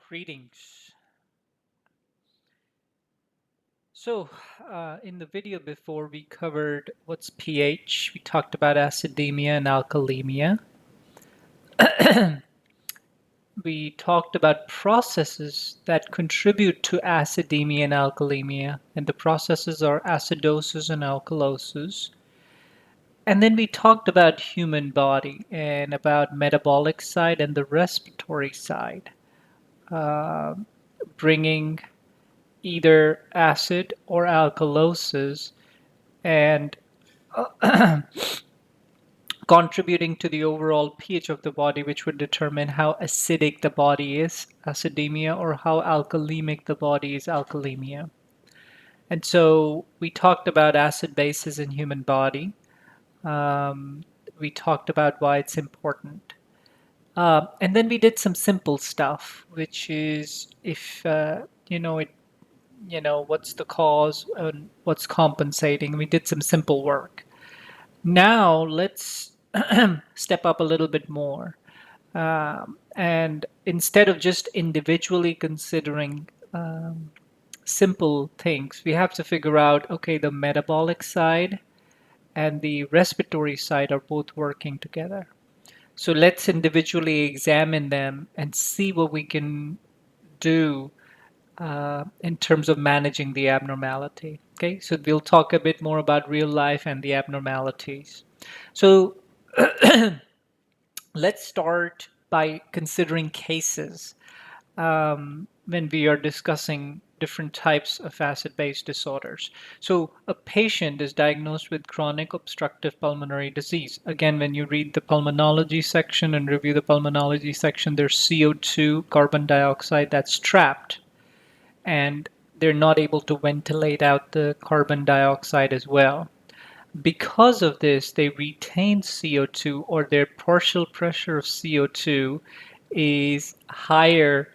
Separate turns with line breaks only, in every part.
Greetings. So, in the video before, we covered what's pH. We talked about acidemia and alkalemia. We talked about processes that contribute to acidemia and alkalemia, and the processes are acidosis and alkalosis. And then we talked about human body and about metabolic side and the respiratory side, uh, bringing either acid or alkalosis and contributing to the overall pH of the body, which would determine how acidic the body is, acidemia, or how alkalemic the body is, alkalemia. And so we talked about acid bases in human body. Um, we talked about why it's important. And then we did some simple stuff, which is if what's the cause and what's compensating. We did some simple work. Now let's step up a little bit more. And instead of just individually considering simple things, we have to figure out, okay, the metabolic side and the respiratory side are both working together. So let's individually examine them and see what we can do in terms of managing the abnormality. Okay, so we'll talk a bit more about real life and the abnormalities. So let's start by considering cases when we are discussing different types of acid-base disorders. So a patient is diagnosed with chronic obstructive pulmonary disease. Again, when you read the pulmonology section and review the pulmonology section, there's CO2, carbon dioxide, that's trapped, and they're not able to ventilate out the carbon dioxide as well. Because of this, they retain CO2, or their partial pressure of CO2 is higher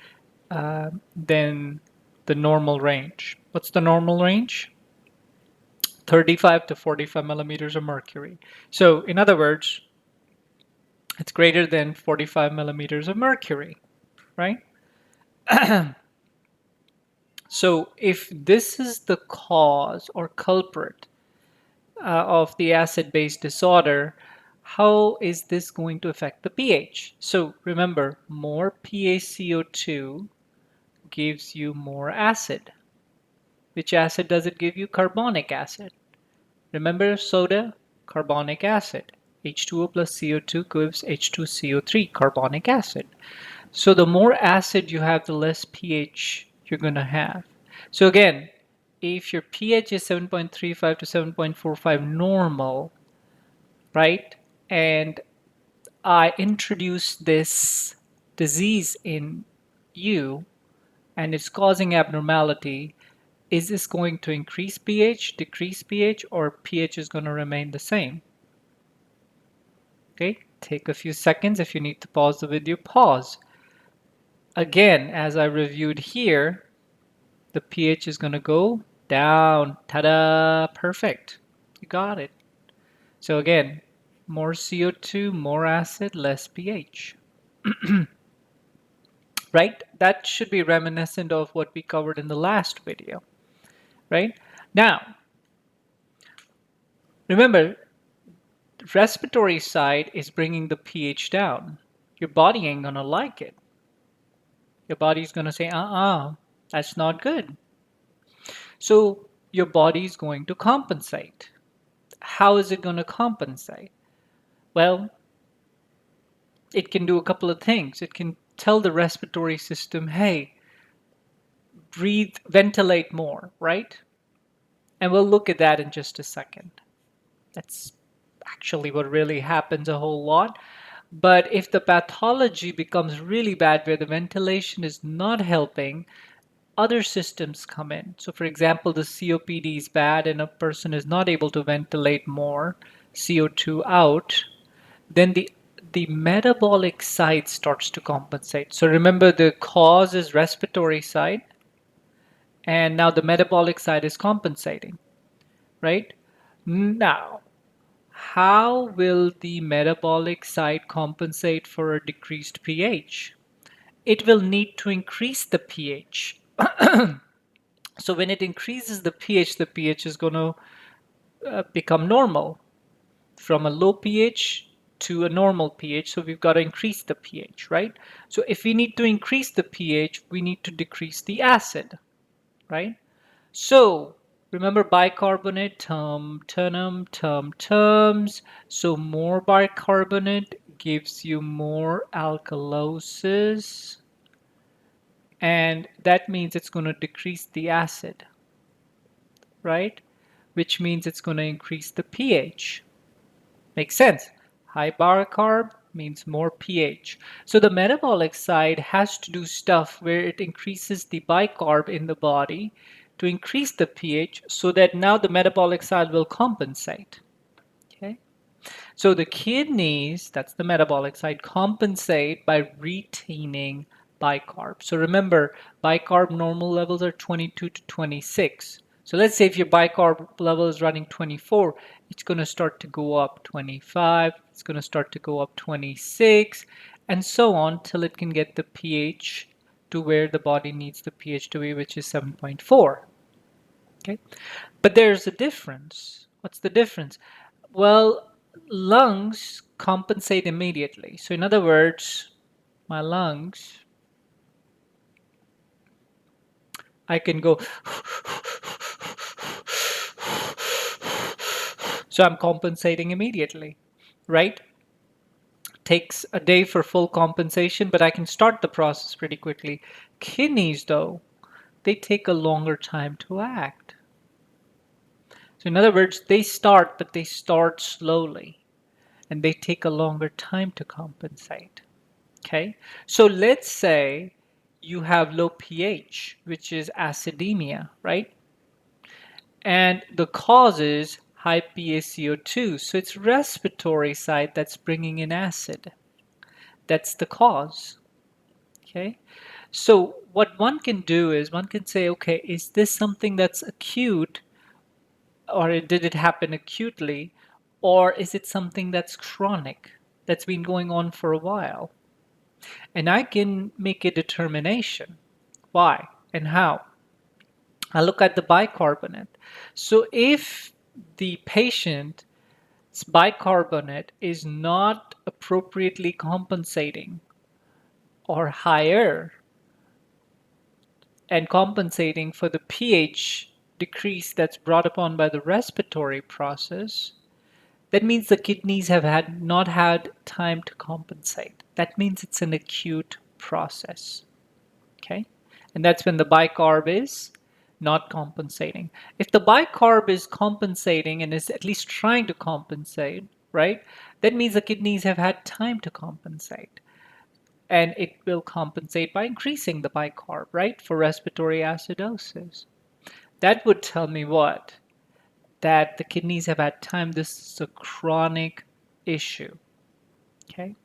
than the normal range. What's the normal range? 35 to 45 millimeters of mercury. So in other words, it's greater than 45 millimeters of mercury, right? So if this is the cause or culprit of the acid-base disorder, how is this going to affect the pH? So remember, more PaCO2 gives you more acid. Which acid does it give you? Carbonic acid. Remember soda? Carbonic acid. H2O plus CO2 gives H2CO3, carbonic acid. So the more acid you have, the less pH you're going to have. So again, if your pH is 7.35 to 7.45 normal, right, and I introduce this disease in you and it's causing abnormality, is this going to increase pH, decrease pH, or pH is going to remain the same? Okay, take a few seconds. If you need to pause the video, pause. Again, as I reviewed here, the pH is going to go down. Ta-da! Perfect. You got it. So again, more CO2, more acid, less pH. Right? That should be reminiscent of what we covered in the last video. Right? Now, remember, the respiratory side is bringing the pH down. Your body ain't gonna like it. Your body's gonna say, that's not good. So your body's going to compensate. How is it going to compensate? Well, it can do a couple of things. It can tell the respiratory system, hey, breathe, ventilate more, right? And we'll look at that in just a second. That's actually what really happens a whole lot. But if the pathology becomes really bad where the ventilation is not helping, other systems come in. So for example, the COPD is bad and a person is not able to ventilate more CO2 out, then the metabolic side starts to compensate. So remember, the cause is respiratory side, and now the metabolic side is compensating, right? Now, how will the metabolic side compensate for a decreased pH? it will need to increase the pH. So when it increases the pH is going to become normal from a low pH to a normal pH. So we've got to increase the pH, right? So if we need to increase the pH, we need to decrease the acid, right? So remember bicarbonate, terms. So more bicarbonate gives you more alkalosis, and that means it's going to decrease the acid, right? Which means it's going to increase the pH. Makes sense. High bicarb means more pH. So the metabolic side has to do stuff where it increases the bicarb in the body to increase the pH so that now the metabolic side will compensate. Okay? So the kidneys, that's the metabolic side, compensate by retaining bicarb. So remember, bicarb normal levels are 22 to 26. So let's say if your bicarb level is running 24, it's going to start to go up 25, it's going to start to go up 26, and so on till it can get the pH to where the body needs the pH to be, which is 7.4. Okay, but there's a difference. What's the difference? Well, lungs compensate immediately. So in other words, my lungs, I can go, so I'm compensating immediately, right? Takes a day for full compensation, but I can start the process pretty quickly. Kidneys, though, they take a longer time to act. So in other words, they start, but they start slowly, and they take a longer time to compensate. Okay, so let's say you have low pH, which is acidemia, right? And the cause is high PaCO2. So it's respiratory side that's bringing in acid. That's the cause. Okay, so what one can do is one can say, okay, is this something that's acute, or did it happen acutely, or is it something that's chronic, that's been going on for a while? And I can make a determination. Why and how? I look at the bicarbonate. So if the patient's bicarbonate is not appropriately compensating or higher and compensating for the pH decrease that's brought upon by the respiratory process, that means the kidneys have not had time to compensate. That means it's an acute process. Okay? And that's when the bicarb is not compensating. If the bicarb is compensating and is at least trying to compensate, right, that means the kidneys have had time to compensate. And it will compensate by increasing the bicarb, right, for respiratory acidosis. That would tell me what? That the kidneys have had time. This is a chronic issue. Okay?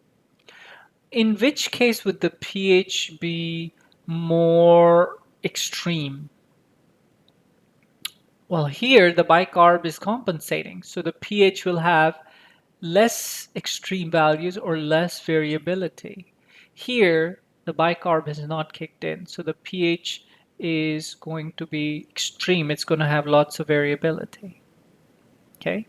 In which case would the pH be more extreme? Well, here the bicarb is compensating, so the pH will have less extreme values or less variability. Here, the bicarb has not kicked in, so the pH is going to be extreme. It's going to have lots of variability. Okay?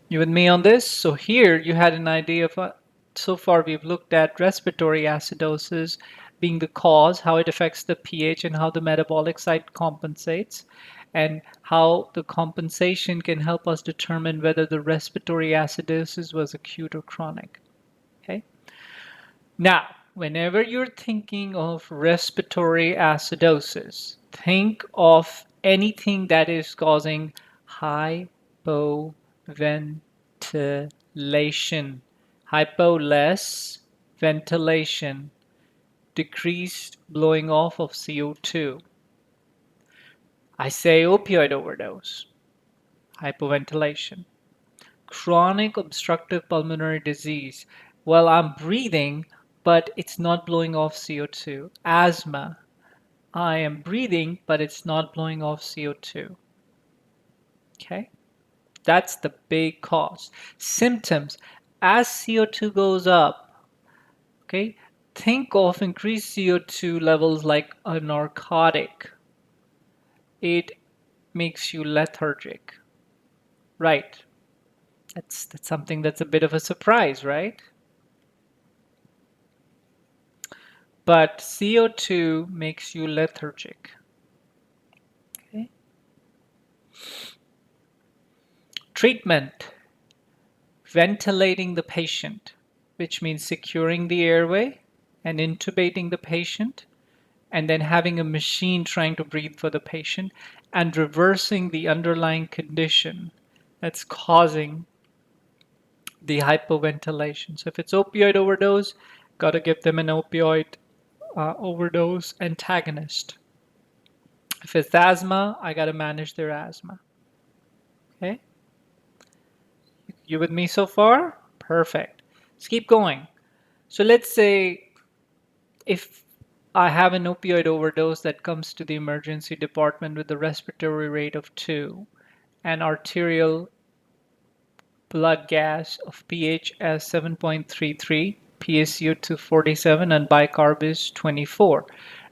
You with me on this? So here you had an idea of, so far we've looked at respiratory acidosis being the cause, how it affects the pH and how the metabolic side compensates, and how the compensation can help us determine whether the respiratory acidosis was acute or chronic. Okay. Now, whenever you're thinking of respiratory acidosis, think of anything that is causing hypoventilation. Hypo less, ventilation, decreased blowing off of CO2. I say opioid overdose, hypoventilation. Chronic obstructive pulmonary disease. Well, I'm breathing, but it's not blowing off CO2. Asthma. I am breathing, but it's not blowing off CO2. Okay? That's the big cause. Symptoms. As CO2 goes up, Okay? Think of increased CO2 levels like a narcotic. It makes you lethargic. Right. That's something that's a bit of a surprise, right? But CO2 makes you lethargic. Okay? Treatment. Ventilating the patient, which means securing the airway and intubating the patient, and then having a machine trying to breathe for the patient, and reversing the underlying condition that's causing the hypoventilation. So if it's opioid overdose, got to give them an opioid overdose antagonist. If it's asthma, I got to manage their asthma. Okay, you with me so far? Perfect. Let's keep going. So let's say if I have an opioid overdose that comes to the emergency department with a respiratory rate of 2 and arterial blood gas of pH as 7.33, PaCO 247, and bicarb is 24.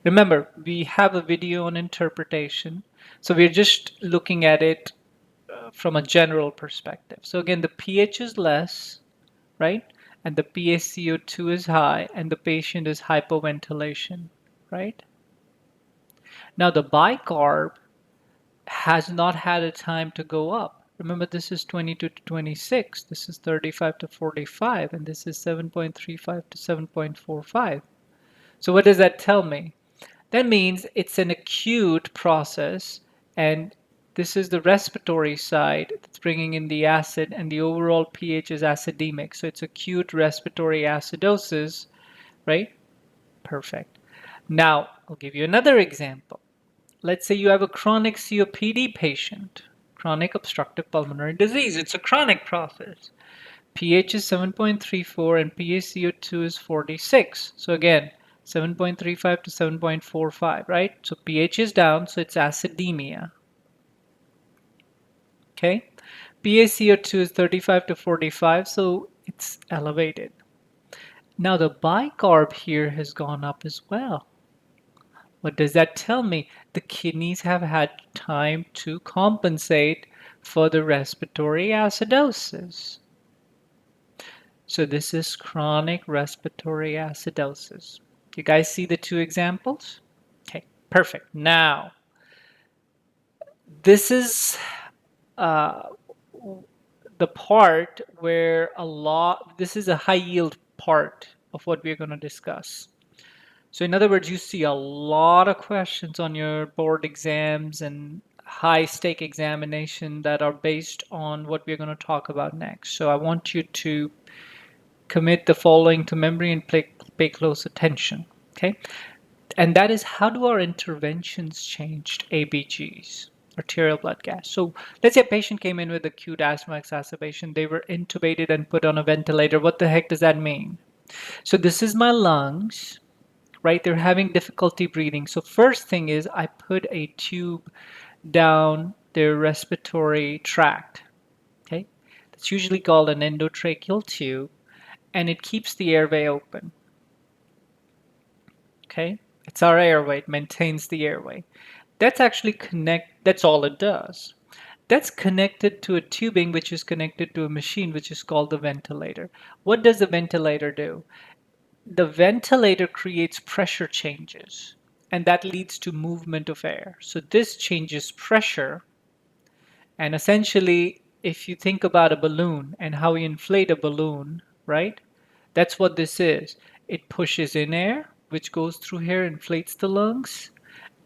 Remember, we have a video on interpretation, so we're just looking at it from a general perspective. So again, the pH is less, right? And the PaCO2 is high, and the patient is hypoventilation, right? Now the bicarb has not had a time to go up. Remember, this is 22 to 26, this is 35 to 45, and this is 7.35 to 7.45. So what does that tell me? That means it's an acute process, and this is the respiratory side that's bringing in the acid, and the overall pH is acidemic. So it's acute respiratory acidosis, right? Perfect. Now, I'll give you another example. Let's say you have a chronic COPD patient, chronic obstructive pulmonary disease. It's a chronic process. pH is 7.34 and PaCO2 is 46. So again, 7.35 to 7.45, right? So pH is down, so it's acidemia. Okay? PaCO2 is 35 to 45, so it's elevated. Now the bicarb here has gone up as well. What does that tell me? The kidneys have had time to compensate for the respiratory acidosis. So this is chronic respiratory acidosis. You guys see the two examples? Okay, perfect. Now, this is uh, the part where this is a high yield part of what we're going to discuss. So in other words, you see a lot of questions on your board exams and high stake examination that are based on what we're going to talk about next. So I want you to commit the following to memory and pay close attention. Okay, and that is, how do our interventions change ABGs, arterial blood gas? So let's say a patient came in with acute asthma exacerbation. They were intubated and put on a ventilator. What the heck does that mean? So this is my lungs, right? They're having difficulty breathing. So first thing is I put a tube down their respiratory tract. Okay, that's usually called an endotracheal tube, and it keeps the airway open. Okay, it's our airway, it maintains the airway. That's all it does. That's connected to a tubing which is connected to a machine which is called the ventilator. What does the ventilator do? The ventilator creates pressure changes, and that leads to movement of air. So this changes pressure, and essentially, if you think about a balloon and how you inflate a balloon, right? That's what this is. It pushes in air, which goes through here, inflates the lungs,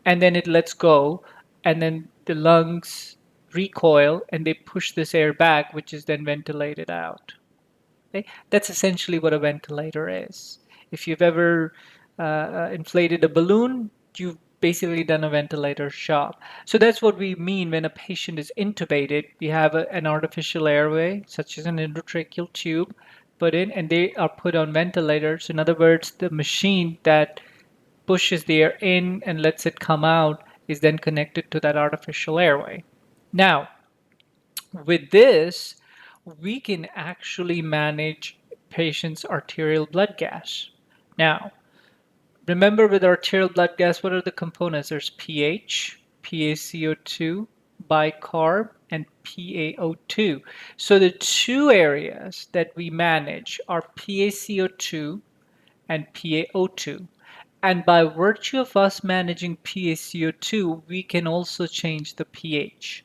and then it lets go, and then the lungs recoil and they push this air back, which is then ventilated out. Okay? That's essentially what a ventilator is. If you've ever inflated a balloon, you've basically done a ventilator job. So that's what we mean when a patient is intubated. We have an artificial airway, such as an endotracheal tube, put in, and they are put on ventilators. In other words, the machine that pushes the air in and lets it come out is then connected to that artificial airway. Now, with this, we can actually manage patients' arterial blood gas. Now, remember with arterial blood gas, what are the components? There's pH, PaCO2, bicarb, and PaO2. So the two areas that we manage are PaCO2 and PaO2. And by virtue of us managing PaCO2, we can also change the pH.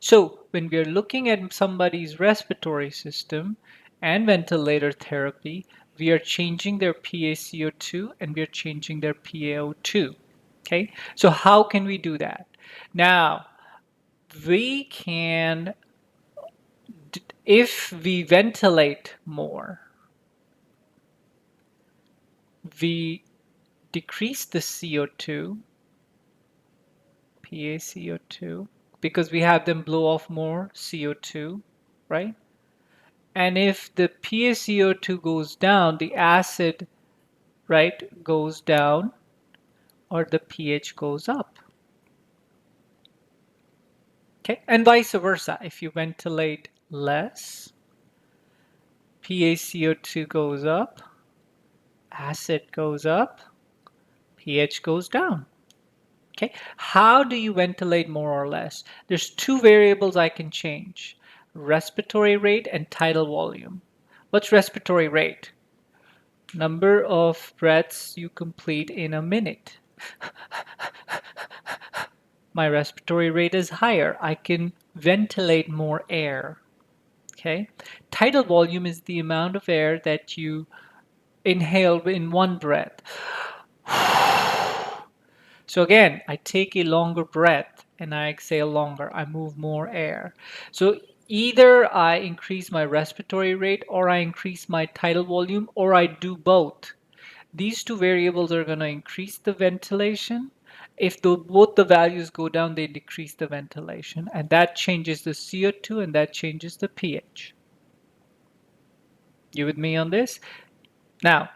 So when we are looking at somebody's respiratory system and ventilator therapy, we are changing their PaCO2 and we are changing their PaO2. Okay, so how can we do that? Now, we can, if we ventilate more, we decrease the CO2, PaCO2, because we have them blow off more CO2, right? And if the PaCO2 goes down, the acid, right, goes down or the pH goes up. Okay, and vice versa. If you ventilate less, PaCO2 goes up, acid goes up, pH goes down. Okay, how do you ventilate more or less? There's two variables I can change: respiratory rate and tidal volume. What's respiratory rate? Number of breaths you complete in a minute. My respiratory rate is higher. I can ventilate more air. Okay. Tidal volume is the amount of air that you inhale in one breath. So again, I take a longer breath and I exhale longer. I move more air. So either I increase my respiratory rate or I increase my tidal volume or I do both. These two variables are going to increase the ventilation. If both the values go down, they decrease the ventilation. And that changes the CO2 and that changes the pH. You with me on this? Now,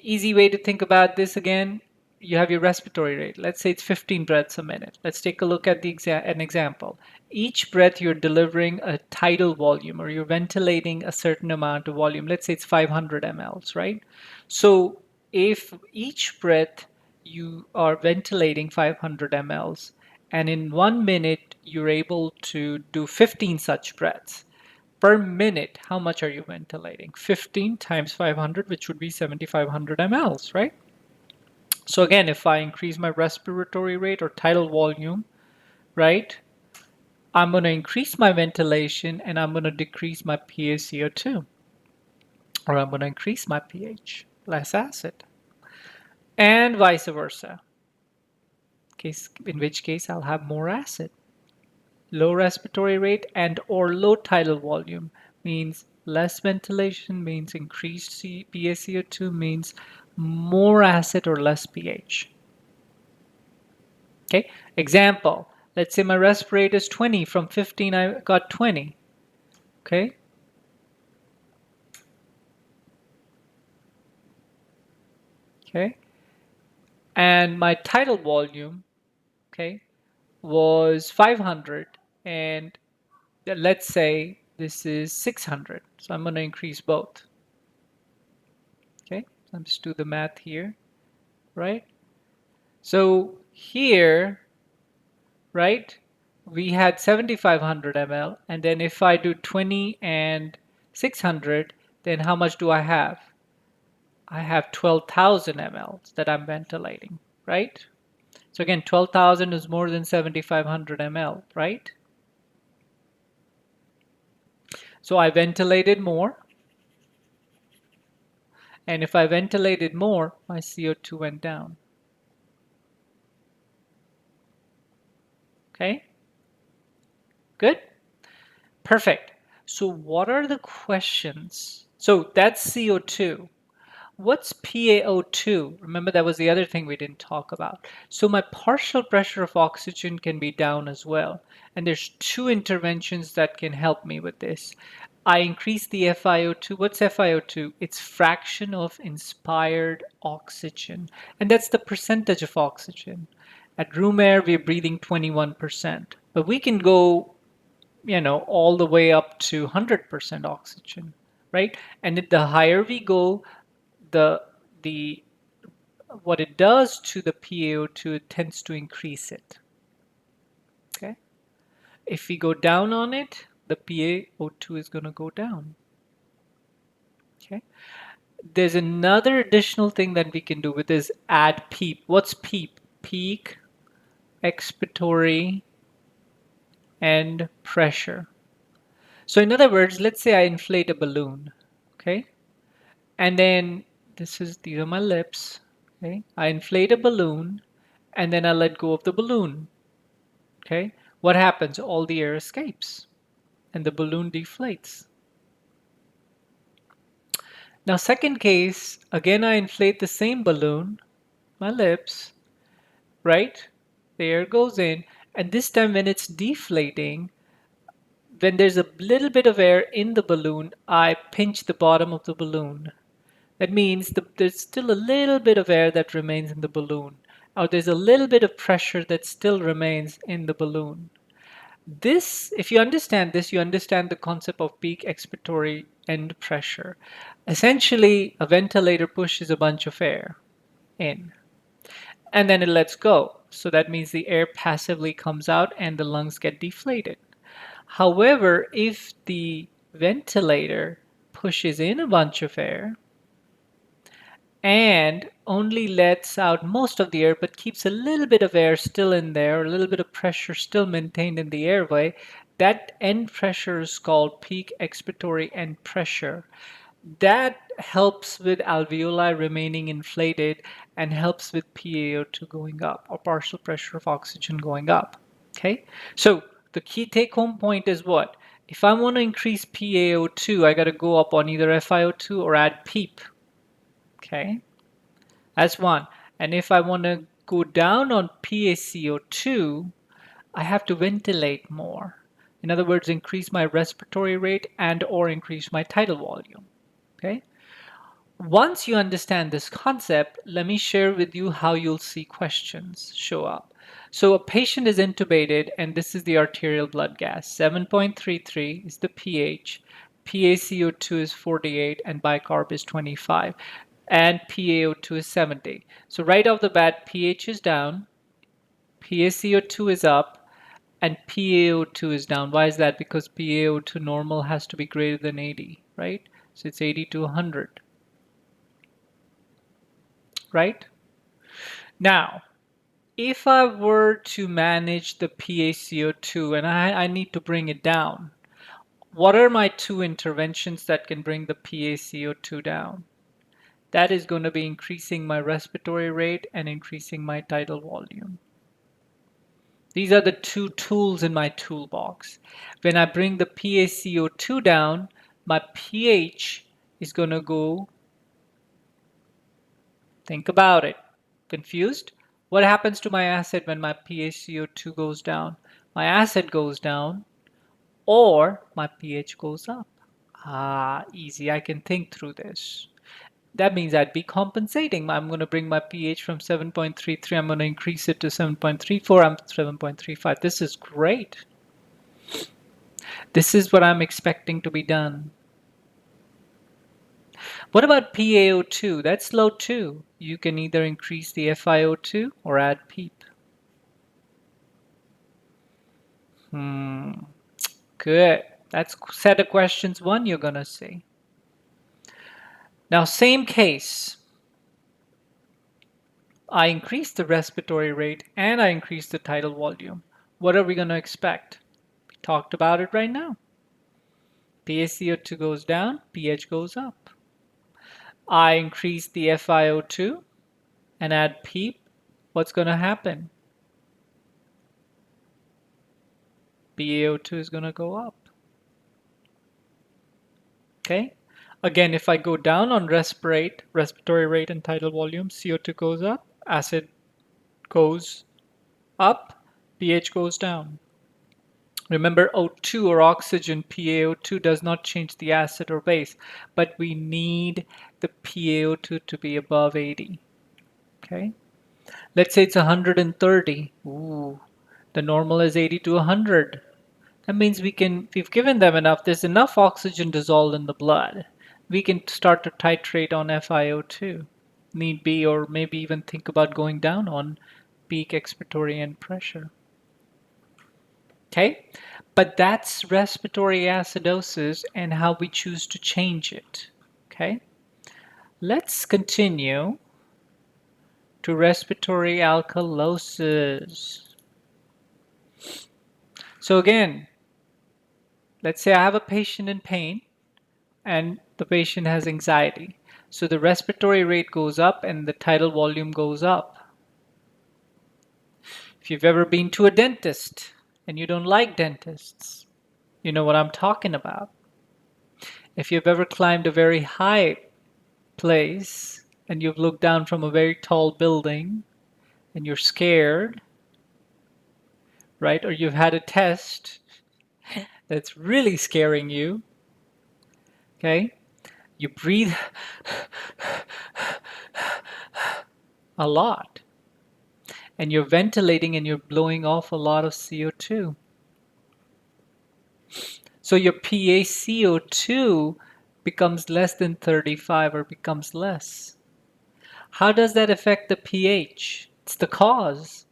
easy way to think about this again, you have your respiratory rate. Let's say it's 15 breaths a minute. Let's take a look at an example. Each breath you're delivering a tidal volume or you're ventilating a certain amount of volume. Let's say it's 500 mLs, right? So if each breath you are ventilating 500 mLs and in 1 minute you're able to do 15 such breaths, per minute, how much are you ventilating? 15 times 500, which would be 7,500 mLs, right? So again, if I increase my respiratory rate or tidal volume, right, I'm going to increase my ventilation and I'm going to decrease my PaCO2, or I'm going to increase my pH, less acid, and vice versa. In which case I'll have more acid. Low respiratory rate and or low tidal volume means less ventilation, means increased PaCO2, means more acid or less pH. Okay, example, let's say my respiratory rate is 20, from 15 I got 20. Okay, okay, and my tidal volume, okay, was 500, and let's say this is 600, so I'm going to increase both. Okay, so I'm just do the math here, right? So here, right, we had 7,500 ml, and then if I do 20 and 600, then how much do I have? I have 12,000 ml that I'm ventilating, right? So again, 12,000 is more than 7,500 ml, right? So I ventilated more, and if I ventilated more, my CO2 went down. Okay, good, perfect. So what are the questions? So that's CO2. What's PaO2? Remember, that was the other thing we didn't talk about. So my partial pressure of oxygen can be down as well. And there's two interventions that can help me with this. I increase the FiO2. What's FiO2? It's fraction of inspired oxygen. And that's the percentage of oxygen. At room air, we're breathing 21%. But we can go, all the way up to 100% oxygen, right? And the higher we go, the the what it does to the PaO2, it tends to increase it. Okay. If we go down on it, the PaO2 is going to go down. Okay. There's another additional thing that we can do with this add PEEP. What's PEEP? Peak, expiratory, and pressure. So in other words, let's say I inflate a balloon, okay? And then these are my lips, okay? I inflate a balloon and then I let go of the balloon, okay? What happens? All the air escapes and the balloon deflates. Now, second case, again, I inflate the same balloon, my lips, right? The air goes in, and this time when it's deflating, when there's a little bit of air in the balloon, I pinch the bottom of the balloon. That means there's still a little bit of air that remains in the balloon, or there's a little bit of pressure that still remains in the balloon. This, if you understand this, you understand the concept of peak expiratory end pressure. Essentially, a ventilator pushes a bunch of air in, and then it lets go. So that means the air passively comes out and the lungs get deflated. However, if the ventilator pushes in a bunch of air and only lets out most of the air but keeps a little bit of air still in there, a little bit of pressure still maintained in the airway, that end pressure is called peak expiratory end pressure. That helps with alveoli remaining inflated and helps with PaO2 going up, or partial pressure of oxygen going up. Okay, so the key take-home point is what? If I want to increase PaO2, I got to go up on either FiO2 or add PEEP. Okay, that's one. And if I want to go down on PaCO2, I have to ventilate more. In other words, increase my respiratory rate and or increase my tidal volume. Okay. Once you understand this concept, let me share with you how you'll see questions show up. So a patient is intubated and this is the arterial blood gas. 7.33 is the pH. PaCO2 is 48 and bicarb is 25 and PaO2 is 70. So right off the bat, pH is down, PaCO2 is up, and PaO2 is down. Why is that? Because PaO2 normal has to be greater than 80, right? So it's 80 to 100, right? Now, if I were to manage the PaCO2 and I need to bring it down, what are my two interventions that can bring the PaCO2 down? That is going to be increasing my respiratory rate and increasing my tidal volume. These are the two tools in my toolbox. When I bring the PaCO2 down, my pH is going to go, think about it. Confused? What happens to my acid when my PaCO2 goes down? My acid goes down or my pH goes up. Easy. I can think through this. That means I'd be compensating. I'm going to bring my pH from 7.33. I'm going to increase it to 7.34. I'm 7.35. This is great. This is what I'm expecting to be done. What about PaO2? That's low too. You can either increase the FiO2 or add PEEP. Good. That's set of questions one you're going to see. Now, same case. I increase the respiratory rate and I increase the tidal volume. What are we going to expect? We talked about it right now. PaCO2 goes down, pH goes up. I increase the FiO2 and add PEEP. What's going to happen? PaO2 is going to go up. Okay. Again, if I go down on respiratory rate and tidal volume, CO2 goes up, acid goes up, pH goes down. Remember, O2 or oxygen, PaO2 does not change the acid or base, but we need the PaO2 to be above 80. Okay. Let's say it's 130. Ooh, the normal is 80 to 100. That means we've given them enough. There's enough oxygen dissolved in the blood. we can start to titrate on FiO2, need be, or maybe even think about going down on peak expiratory end pressure. Okay, but that's respiratory acidosis and how we choose to change it. Okay, let's continue to respiratory alkalosis. So again, let's say I have a patient in pain and the patient has anxiety. So the respiratory rate goes up and the tidal volume goes up. If you've ever been to a dentist and you don't like dentists, you know what I'm talking about. If you've ever climbed a very high place and you've looked down from a very tall building and you're scared, right? Or you've had a test that's really scaring you, okay? You breathe a lot and you're ventilating and you're blowing off a lot of CO2. So your PaCO2 becomes less than 35 or becomes less. How does that affect the pH? It's the cause.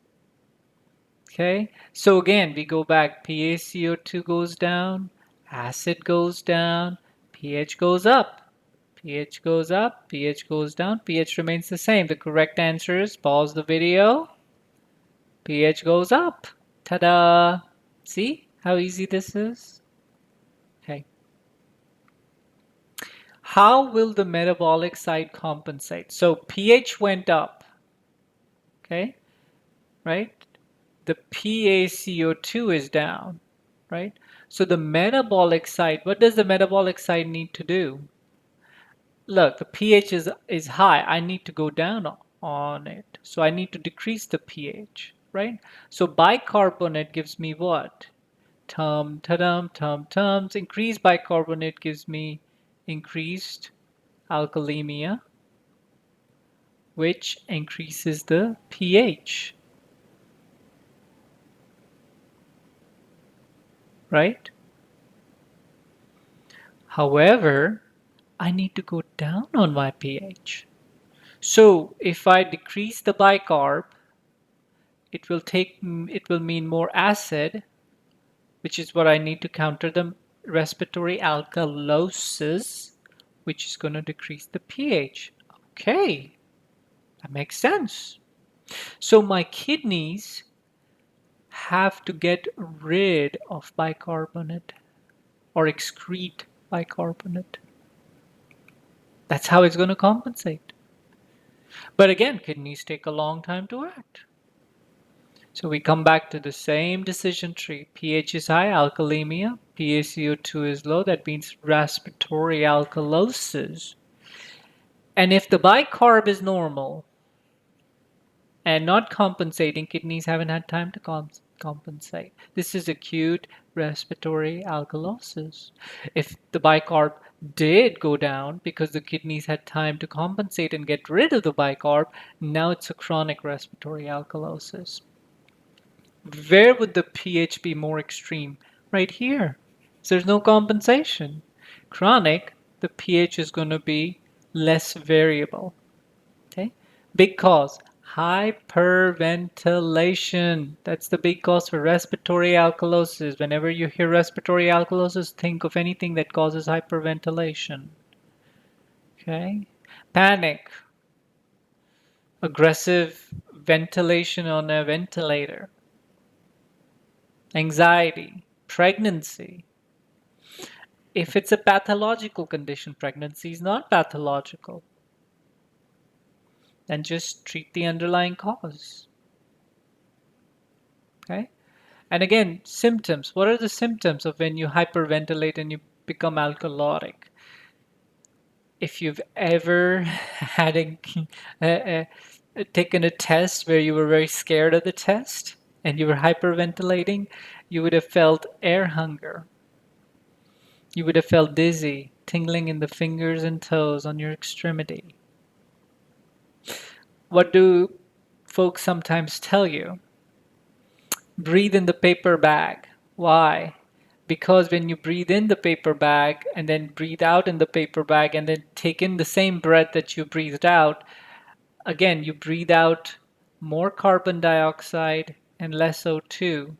Okay, so again, we go back, PaCO2 goes down, acid goes down, pH goes up, pH goes up, pH goes down, pH remains the same. The correct answer is, pause the video, pH goes up. Ta-da! See how easy this is? Okay. How will the metabolic side compensate? So pH went up, okay, right? The PaCO2 is down, right? So the metabolic side, what does the metabolic side need to do? Look, the pH is high. I need to go down on it. So I need to decrease the pH, right? So bicarbonate gives me what? Tums. Increased bicarbonate gives me increased alkalemia, which increases the pH, right? However, I need to go down on my pH. So if I decrease the bicarb, it will mean more acid, which is what I need to counter the respiratory alkalosis, which is going to decrease the pH. Okay, that makes sense. So my kidneys have to get rid of bicarbonate or excrete bicarbonate. That's how it's going to compensate. But again, kidneys take a long time to act. So we come back to the same decision tree. pH is high, alkalemia. PaCO2 is low. That means respiratory alkalosis. And if the bicarb is normal and not compensating, kidneys haven't had time to compensate. This is acute respiratory alkalosis. If the bicarb did go down because the kidneys had time to compensate and get rid of the bicarb, now it's a chronic respiratory alkalosis. Where would the pH be more extreme? Right here. So there's no compensation. Chronic, the pH is going to be less variable. Okay? Big cause, hyperventilation. That's the big cause for respiratory alkalosis. Whenever you hear respiratory alkalosis, think of anything that causes hyperventilation. Okay? Panic, aggressive ventilation on a ventilator. Anxiety, pregnancy. If it's a pathological condition, pregnancy is not pathological. Then just treat the underlying cause. Okay? And again, symptoms. What are the symptoms of when you hyperventilate and you become alkalotic? If you've ever had taken a test where you were very scared of the test and you were hyperventilating, you would have felt air hunger. You would have felt dizzy, tingling in the fingers and toes on your extremity. What do folks sometimes tell you? Breathe in the paper bag. Why? because when you breathe in the paper bag and then breathe out in the paper bag and then take in the same breath that you breathed out, again, you breathe out more carbon dioxide and less O2.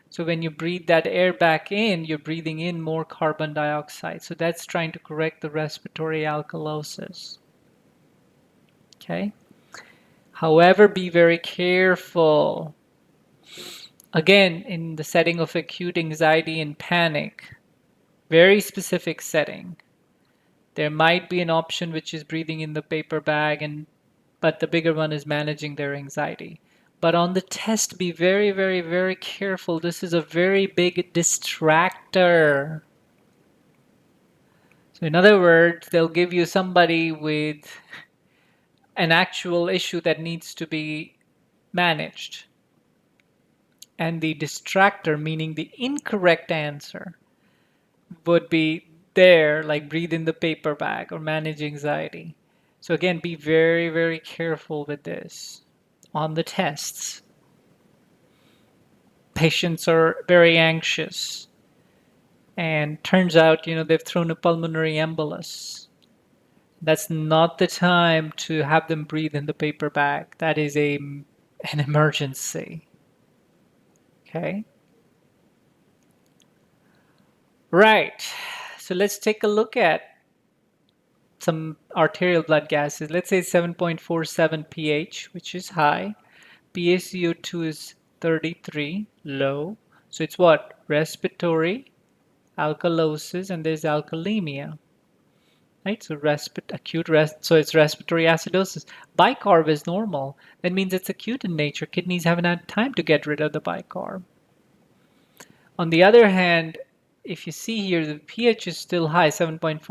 So when you breathe that air back in, you're breathing in more carbon dioxide. So that's trying to correct the respiratory alkalosis. Okay? However, be very careful. Again, in the setting of acute anxiety and panic, very specific setting, there might be an option which is breathing in the paper bag, but the bigger one is managing their anxiety. But on the test, be very, very, very careful. This is a very big distractor. So in other words, they'll give you somebody with an actual issue that needs to be managed. And the distractor, meaning the incorrect answer, would be there, like breathe in the paper bag or manage anxiety. So again, be very, very careful with this on the tests. Patients are very anxious, and turns out, they've thrown a pulmonary embolus. That's not the time to have them breathe in the paper bag. That is an emergency. Okay? Right. So let's take a look at some arterial blood gases. Let's say 7.47 pH, which is high. PaCO2 is 33, low. So it's what? Respiratory alkalosis, and there's alkalemia. Right? So so it's respiratory acidosis. Bicarb is normal. That means it's acute in nature. Kidneys haven't had time to get rid of the bicarb. On the other hand, if you see here, the pH is still high, 7.46.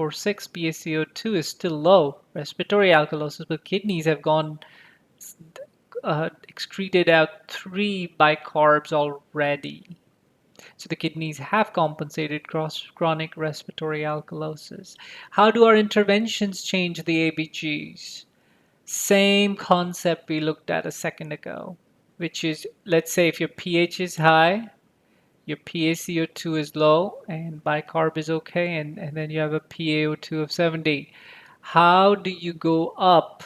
PaCO2 is still low. Respiratory alkalosis, but kidneys have excreted out 3 bicarbs already. So the kidneys have compensated chronic respiratory alkalosis. How do our interventions change the ABGs? Same concept we looked at a second ago, which is, let's say if your pH is high, your PaCO2 is low, and bicarb is okay, and then you have a PaO2 of 70. How do you go up?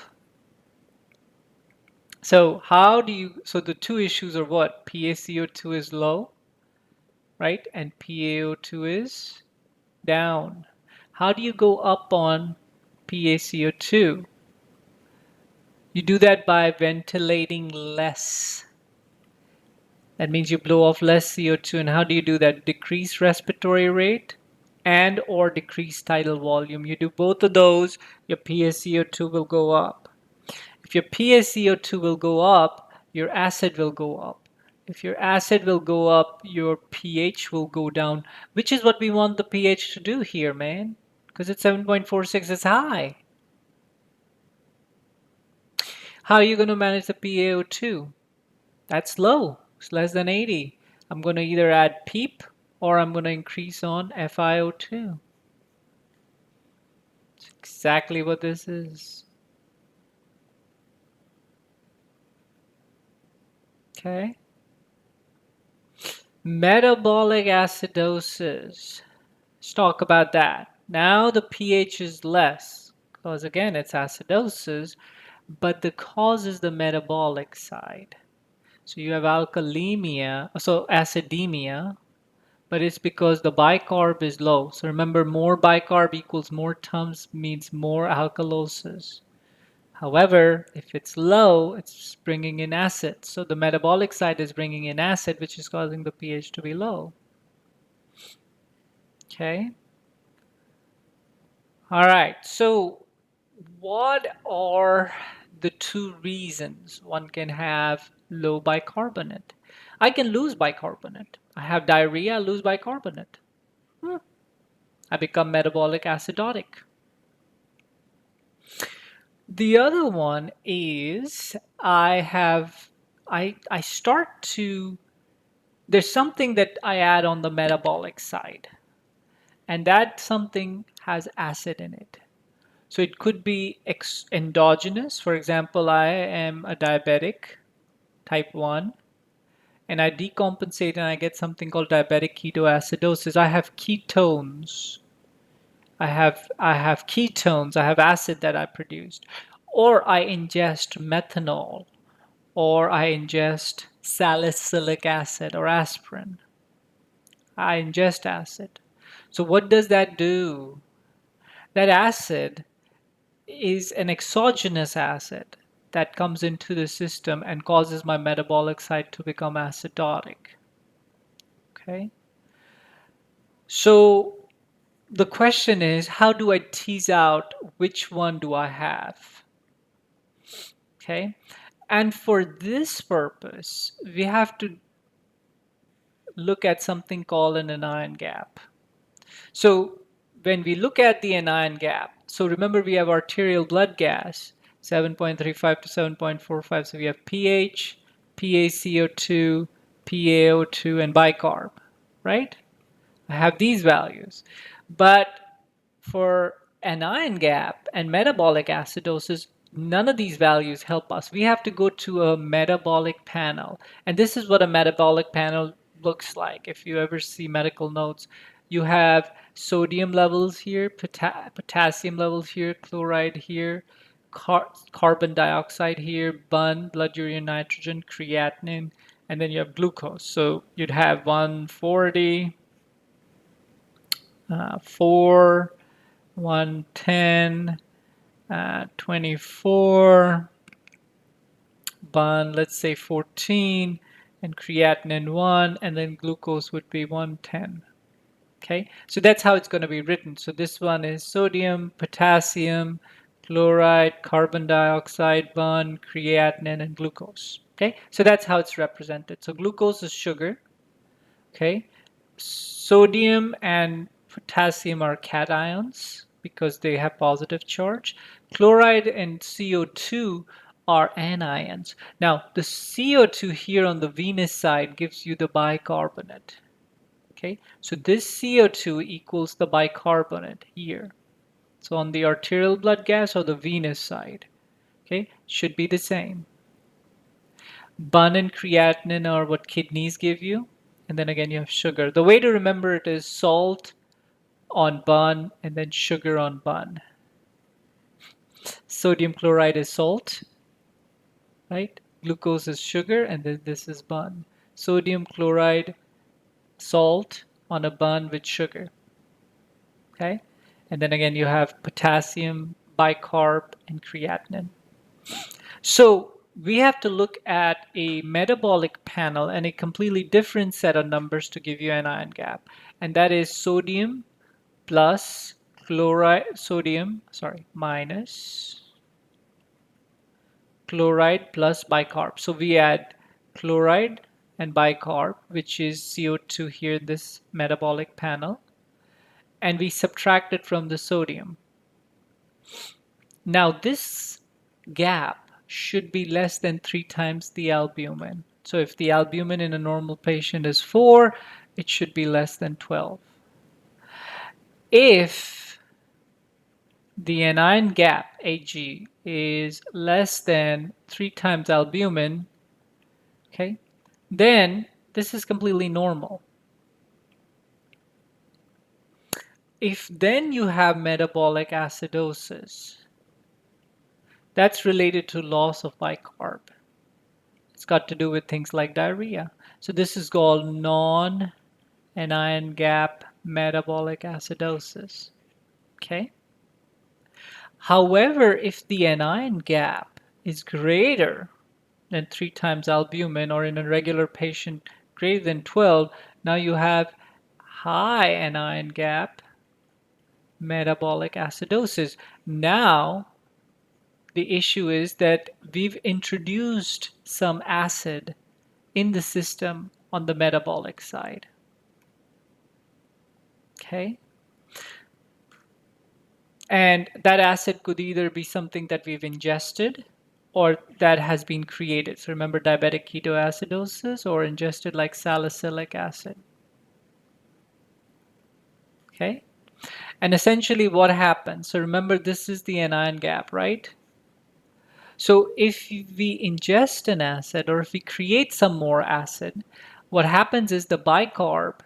So the two issues are what? PaCO2 is low, right? And PaO2 is down. How do you go up on PaCO2? You do that by ventilating less. That means you blow off less CO2. And how do you do that? Decrease respiratory rate and or decrease tidal volume. You do both of those, your PaCO2 will go up. If your PaCO2 will go up, your acid will go up. If your acid will go up, your pH will go down, which is what we want the pH to do here, man. Because it's 7.46, it's high. How are you going to manage the PaO2? That's low. It's less than 80. I'm going to either add PEEP or I'm going to increase on FiO2. It's exactly what this is. Okay. Metabolic acidosis. Let's talk about that. Now the pH is less because again it's acidosis, but the cause is the metabolic side. So you have acidemia, but it's because the bicarb is low. So remember, more bicarb equals more Tums means more alkalosis. However, if it's low, it's bringing in acid. So the metabolic side is bringing in acid, which is causing the pH to be low. Okay. All right. So what are the two reasons one can have low bicarbonate? I can lose bicarbonate. I have diarrhea, I lose bicarbonate. I become metabolic acidotic. The other one is I start to, there's something that I add on the metabolic side, and that something has acid in it. So it could be endogenous. For example, I am a diabetic, type 1, and I decompensate and I get something called diabetic ketoacidosis. I have ketones. I have ketones. I have acid that I produced. Or I ingest methanol, or I ingest salicylic acid or aspirin. I ingest acid. So what does that do? That acid is an exogenous acid that comes into the system and causes my metabolic site to become acidotic. Okay? So the question is, how do I tease out which one do I have? Okay? And for this purpose, we have to look at something called an anion gap. So when we look at the anion gap, so remember we have arterial blood gas, 7.35 to 7.45. So we have pH, PaCO2, PaO2, and bicarb, right? I have these values. But for anion gap and metabolic acidosis, none of these values help us. We have to go to a metabolic panel. And this is what a metabolic panel looks like. If you ever see medical notes, you have sodium levels here, potassium levels here, chloride here, carbon dioxide here, BUN, blood urea nitrogen, creatinine, and then you have glucose. So you'd have 140, 4, 110, 24, BUN, let's say 14, and creatinine 1, and then glucose would be 110. Okay, so that's how it's going to be written. So this one is sodium, potassium, chloride, carbon dioxide, BUN, creatinine, and glucose. Okay, so that's how it's represented. So glucose is sugar. Okay, sodium and potassium are cations because they have positive charge. Chloride and CO2 are anions. Now, the CO2 here on the venous side gives you the bicarbonate. Okay, so this CO2 equals the bicarbonate here. So on the arterial blood gas or the venous side, okay, should be the same. BUN and creatinine are what kidneys give you. And then again, you have sugar. The way to remember it is salt on BUN and then sugar on BUN. Sodium chloride is salt, right? Glucose is sugar, and then this is BUN. Sodium chloride, salt on a BUN with sugar, okay? And then again, you have potassium, bicarb, and creatinine. So we have to look at a metabolic panel and a completely different set of numbers to give you an anion gap. And that is sodium plus chloride, minus chloride plus bicarb. So we add chloride and bicarb, which is CO2 here in this metabolic panel, and we subtract it from the sodium. Now this gap should be less than 3 times the albumin. So if the albumin in a normal patient is 4, it should be less than 12. If the anion gap, Ag, is less than 3 times albumin, okay, then this is completely normal. If then you have metabolic acidosis, that's related to loss of bicarb. It's got to do with things like diarrhea. So this is called non-anion gap metabolic acidosis. Okay. However, if the anion gap is greater than 3 times albumin, or in a regular patient greater than 12, now you have high anion gap metabolic acidosis. Now the issue is that we've introduced some acid in the system on the metabolic side. Okay? And that acid could either be something that we've ingested or that has been created. So remember diabetic ketoacidosis, or ingested like salicylic acid. Okay? And essentially what happens, so remember this is the anion gap, right? So if we ingest an acid or if we create some more acid, what happens is the bicarb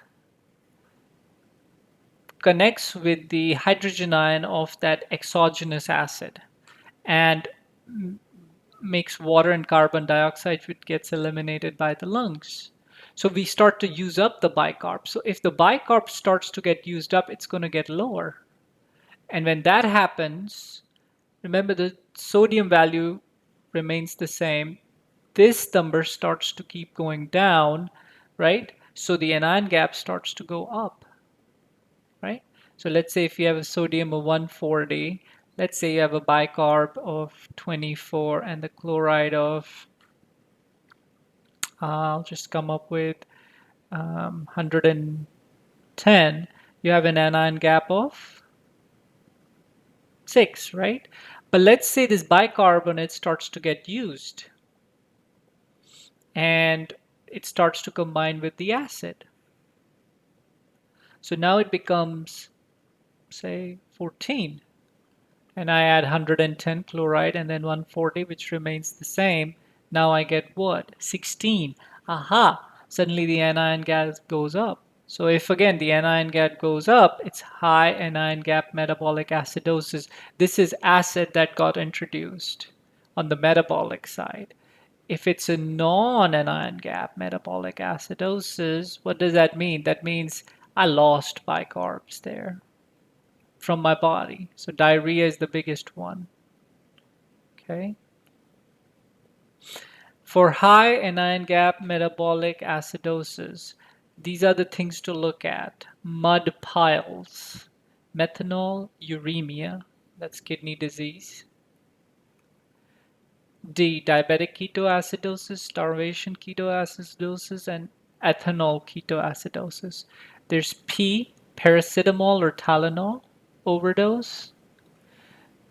connects with the hydrogen ion of that exogenous acid and makes water and carbon dioxide, which gets eliminated by the lungs. So we start to use up the bicarb. So if the bicarb starts to get used up, it's going to get lower. And when that happens, remember the sodium value remains the same. This number starts to keep going down, right? So the anion gap starts to go up, right? So let's say if you have a sodium of 140, let's say you have a bicarb of 24 and the chloride of, I'll just come up with 110, you have an anion gap of 6, right? But let's say this bicarbonate starts to get used and it starts to combine with the acid. So now it becomes, say, 14. And I add 110 chloride and then 140, which remains the same. Now I get what? 16. Aha! Suddenly the anion gas goes up. So if again the anion gap goes up, it's high anion gap metabolic acidosis. This is acid that got introduced on the metabolic side. If it's a non-anion gap metabolic acidosis, what does that mean? That means I lost bicarbs there from my body. So diarrhea is the biggest one. Okay. For high anion gap metabolic acidosis, these are the things to look at. Mud piles, methanol, uremia, that's kidney disease. D, diabetic ketoacidosis, starvation ketoacidosis, and ethanol ketoacidosis. There's P, paracetamol or Tylenol overdose.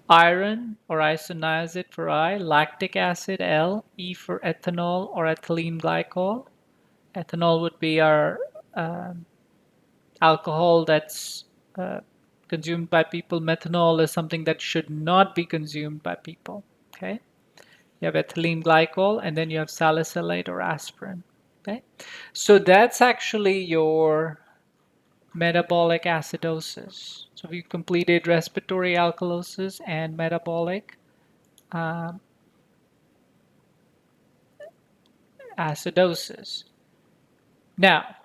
Iron or isoniazid for I, lactic acid L, E for ethanol or ethylene glycol. Ethanol would be our alcohol that's consumed by people. Methanol is something that should not be consumed by people. Okay, you have ethylene glycol, and then you have salicylate or aspirin. Okay, so that's actually your metabolic acidosis. So we completed respiratory alkalosis and metabolic acidosis. Now,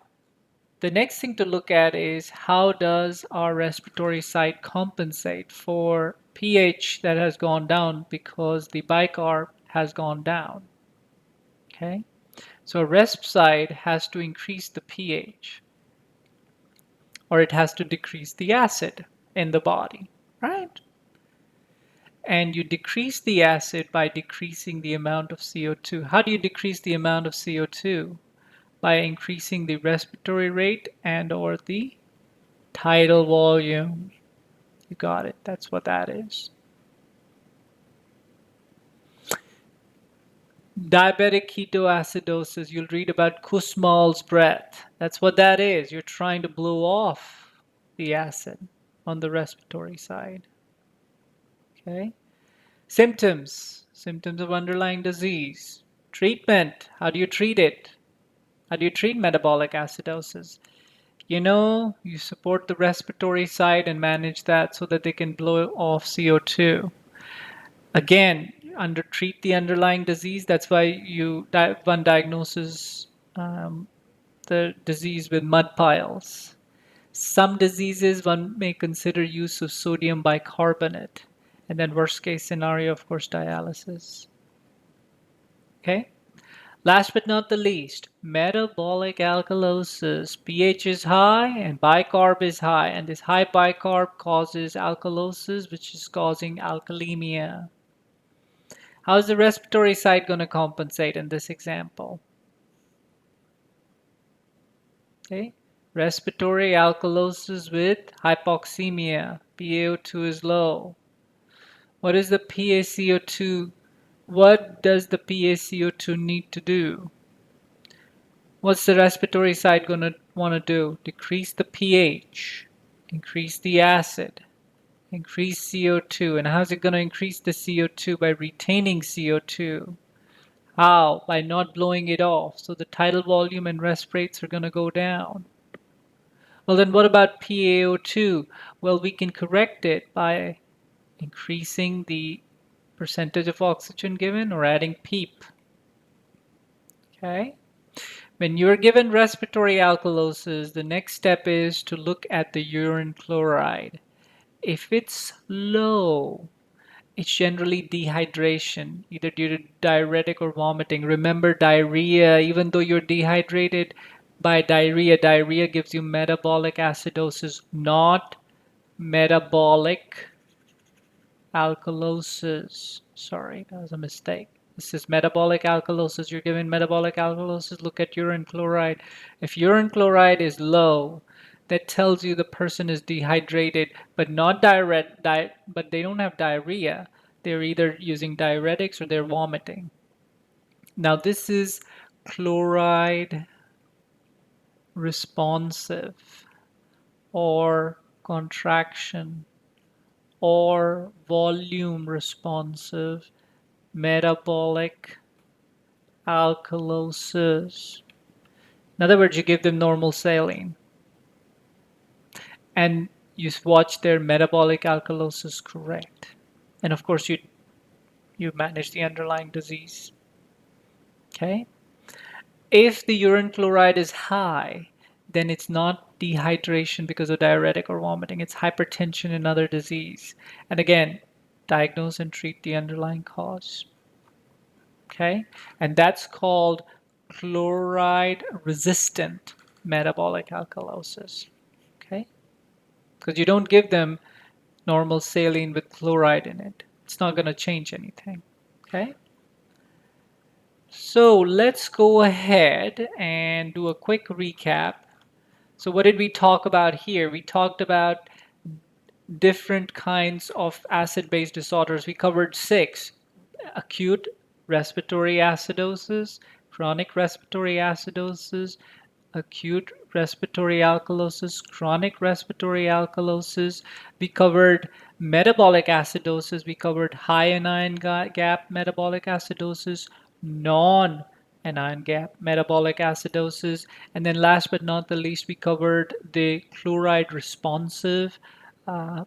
the next thing to look at is how does our respiratory site compensate for pH that has gone down because the bicarb has gone down. Okay, so a resp site has to increase the pH or it has to decrease the acid in the body, right? And you decrease the acid by decreasing the amount of CO2. How do you decrease the amount of CO2? By increasing the respiratory rate and or the tidal volume. You got it. That's what that is. Diabetic ketoacidosis. You'll read about Kussmaul's breath. That's what that is. You're trying to blow off the acid on the respiratory side. Okay. Symptoms. Symptoms of underlying disease. Treatment. How do you treat it? How do you treat metabolic acidosis? You support the respiratory side and manage that so that they can blow off CO2. Again, treat the underlying disease. That's why one diagnoses the disease with mud piles. Some diseases one may consider use of sodium bicarbonate, and then worst case scenario, of course, dialysis. Okay. Last but not the least, metabolic alkalosis. pH is high and bicarb is high, and this high bicarb causes alkalosis, which is causing alkalemia. How is the respiratory side going to compensate in this example? Okay, respiratory alkalosis with hypoxemia. PaO2 is low. What is the PaCO2? What does the PaCO2 need to do? What's the respiratory side going to want to do? Decrease the pH, increase the acid, Increase CO2. And how's it going to increase the CO2? By retaining CO2. How? By not blowing it off. So the tidal volume and rest rates are going to go down. Well, then what about PaO2? Well, we can correct it by increasing the percentage of oxygen given or adding PEEP. Okay? When you're given respiratory alkalosis, the next step is to look at the urine chloride. If it's low, it's generally dehydration, either due to diuretic or vomiting. Remember, diarrhea, even though you're dehydrated by diarrhea, diarrhea gives you metabolic acidosis, not metabolic alkalosis. Sorry, that was a mistake. This is metabolic alkalosis. You're given metabolic alkalosis. Look at urine chloride. If urine chloride is low, that tells you the person is dehydrated, but not but they don't have diarrhea. They're either using diuretics or they're vomiting. Now this is chloride responsive or contraction or volume responsive metabolic alkalosis. In other words, you give them normal saline and you watch their metabolic alkalosis correct. And of course, you manage the underlying disease. Okay? If the urine chloride is high, then it's not dehydration because of diuretic or vomiting. It's hypertension and other disease. And again, diagnose and treat the underlying cause. Okay? And that's called chloride resistant metabolic alkalosis. Okay? Because you don't give them normal saline with chloride in it. It's not going to change anything. Okay? So let's go ahead and do a quick recap. So what did we talk about here? We talked about different kinds of acid-base disorders. We covered 6: acute respiratory acidosis, chronic respiratory acidosis, acute respiratory alkalosis, chronic respiratory alkalosis. We covered metabolic acidosis. We covered high anion gap metabolic acidosis, non-anion gap metabolic acidosis. And then last but not the least, we covered the chloride responsive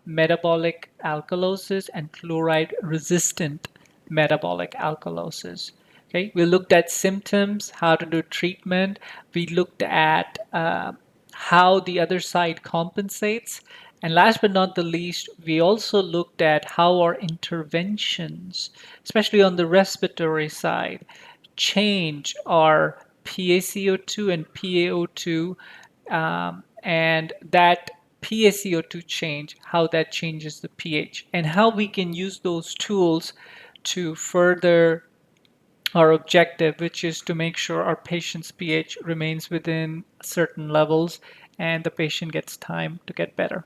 metabolic alkalosis and chloride resistant metabolic alkalosis. Okay, we looked at symptoms, how to do treatment. We looked at how the other side compensates. And last but not the least, we also looked at how our interventions, especially on the respiratory side, change our PaCO2 and PaO2, and that PaCO2 change, how that changes the pH, and how we can use those tools to further our objective, which is to make sure our patient's pH remains within certain levels and the patient gets time to get better.